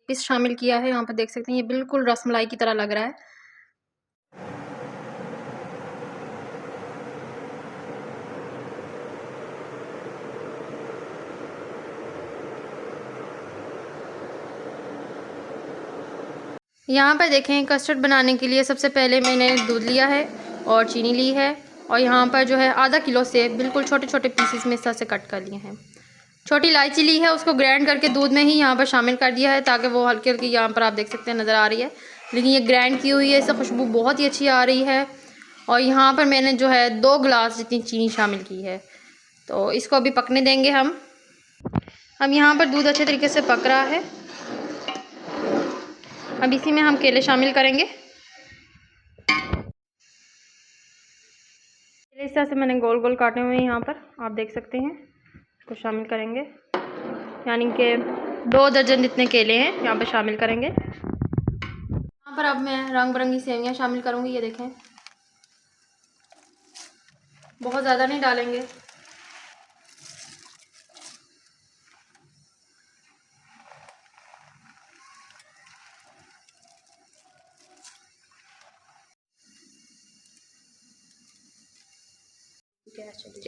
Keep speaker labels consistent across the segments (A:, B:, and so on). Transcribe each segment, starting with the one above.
A: Piece शामिल किया है। यहाँ पर देख सकते हैं, ये बिल्कुल रसमलाई की तरह लग रहा है। यहाँ पर देखें, कस्टर्ड बनाने के लिए सबसे पहले मैंने दूध लिया है और चीनी ली है, और यहाँ पर जो है आधा किलो सेब बिल्कुल छोटे छोटे पीसेस में इस तरह से कट कर लिए हैं। छोटी इलायची ली है, उसको ग्राइंड करके दूध में ही यहाँ पर शामिल कर दिया है ताकि वो हल्की हल्की यहाँ पर आप देख सकते हैं नज़र आ रही है, लेकिन ये ग्राइंड की हुई है, इससे खुशबू बहुत ही अच्छी आ रही है। और यहाँ पर मैंने जो है 2 गिलास जितनी चीनी शामिल की है, तो इसको अभी पकने देंगे हम। अब यहाँ पर दूध अच्छे तरीके से पक रहा है। अब इसी में हम केले शामिल करेंगे। केले इस तरह से मैंने गोल गोल काटे हुए हैं, यहाँ पर आप देख सकते हैं, इसको शामिल करेंगे, यानी कि 2 दर्जन जितने केले हैं यहाँ पर शामिल करेंगे। यहाँ पर अब मैं रंग बिरंगी सेवियाँ शामिल करूँगी। ये देखें, बहुत ज़्यादा नहीं डालेंगे।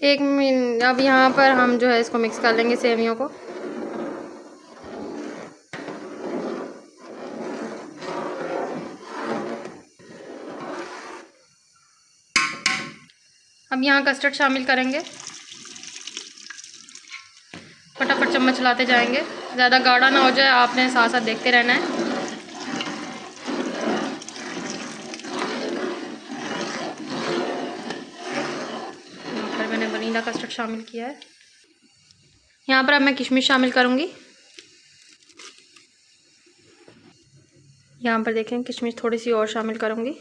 A: एक मिनट, अब यहाँ पर हम जो है इसको मिक्स कर लेंगे सेवियों को। अब यहाँ कस्टर्ड शामिल करेंगे, फटाफट चम्मच चलाते जाएंगे, ज़्यादा गाढ़ा ना हो जाए, आपने साथ साथ देखते रहना है। यहाँ पर मैंने वनीला कस्टर्ड शामिल किया है। यहाँ पर अब मैं किशमिश शामिल करूँगी। यहाँ पर देखें, किशमिश थोड़ी सी और शामिल करूँगी।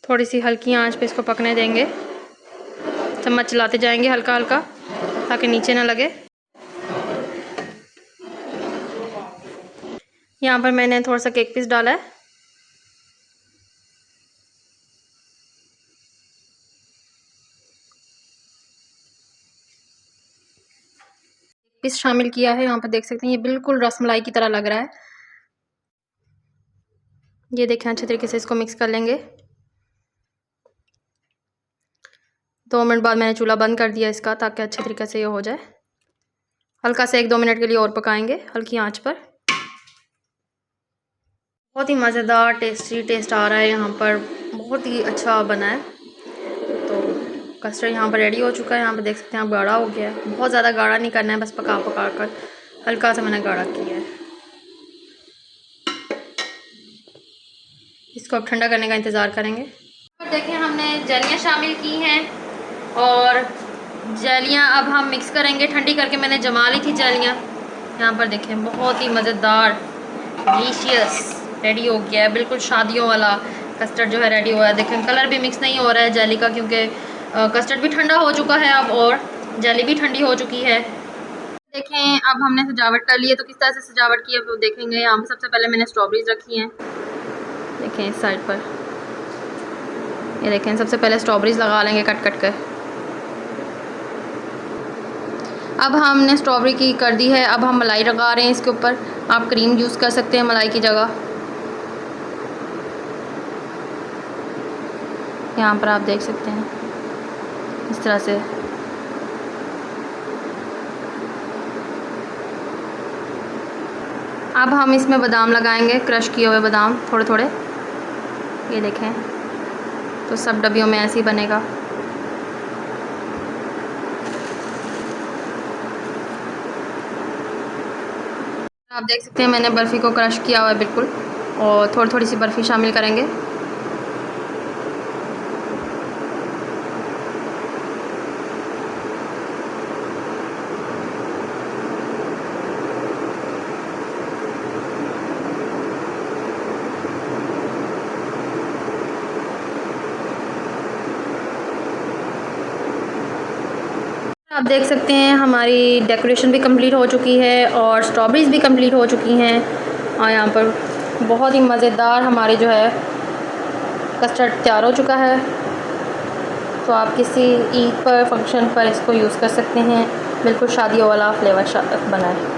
A: थोड़ी सी हल्की आंच पे इसको पकने देंगे, चम्मच चलाते जाएंगे हल्का हल्का ताकि नीचे ना लगे। यहाँ पर मैंने थोड़ा सा केक पीस डाला है। पीस शामिल किया है, यहाँ पर देख सकते हैं, ये बिल्कुल रसमलाई की तरह लग रहा है। ये देखें, अच्छे तरीके से इसको मिक्स कर लेंगे। 2 मिनट बाद मैंने चूल्हा बंद कर दिया इसका, ताकि अच्छे तरीके से ये हो जाए। हल्का से 1-2 मिनट के लिए और पकाएंगे हल्की आंच पर। बहुत ही मज़ेदार टेस्टी टेस्ट आ रहा है, यहाँ पर बहुत ही अच्छा बना है। तो कस्टर्ड यहाँ पर रेडी हो चुका है। यहाँ पर देख सकते हैं, आप गाढ़ा हो गया है। बहुत ज़्यादा गाढ़ा नहीं करना है, बस पका पका कर हल्का सा मैंने गाढ़ा किया है। इसको अब ठंडा करने का इंतज़ार करेंगे। और देखें, हमने जलियाँ शामिल की हैं, और जलियाँ अब हम मिक्स करेंगे। ठंडी करके मैंने जमा ली थी जलियाँ। यहाँ पर देखें, बहुत ही मज़ेदार डिलीशियस रेडी हो गया है। बिल्कुल शादियों वाला कस्टर्ड जो है रेडी हुआ है। देखें, कलर भी मिक्स नहीं हो रहा है जेली का, क्योंकि कस्टर्ड भी ठंडा हो चुका है अब, और जेली भी ठंडी हो चुकी है। देखें, अब हमने सजावट कर ली है, तो किस तरह से सजावट की है वो देखेंगे। यहाँ पर सबसे पहले मैंने स्ट्रॉबेरीज रखी हैं, देखें इस साइड पर। ये देखें, सबसे पहले स्ट्रॉबेरीज लगा लेंगे कट कट कर। अब हमने स्ट्रॉबेरी की कर दी है, अब हम मलाई लगा रहे हैं इसके ऊपर। आप क्रीम यूज़ कर सकते हैं मलाई की जगह। यहाँ पर आप देख सकते हैं इस तरह से। अब हम इसमें बादाम लगाएंगे, क्रश किए हुए बादाम थोड़े थोड़े। ये देखें, तो सब डब्बियों में ऐसे ही बनेगा। आप देख सकते हैं, मैंने बर्फ़ी को क्रश किया हुआ है बिल्कुल, और थोड़ी थोड़ी सी बर्फ़ी शामिल करेंगे। आप देख सकते हैं, हमारी डेकोरेशन भी कंप्लीट हो चुकी है और स्ट्रॉबेरीज भी कंप्लीट हो चुकी हैं, और यहाँ पर बहुत ही मज़ेदार हमारे जो है कस्टर्ड तैयार हो चुका है। तो आप किसी ईद पर फंक्शन पर इसको यूज़ कर सकते हैं। बिल्कुल शादियों वाला फ्लेवर बना है।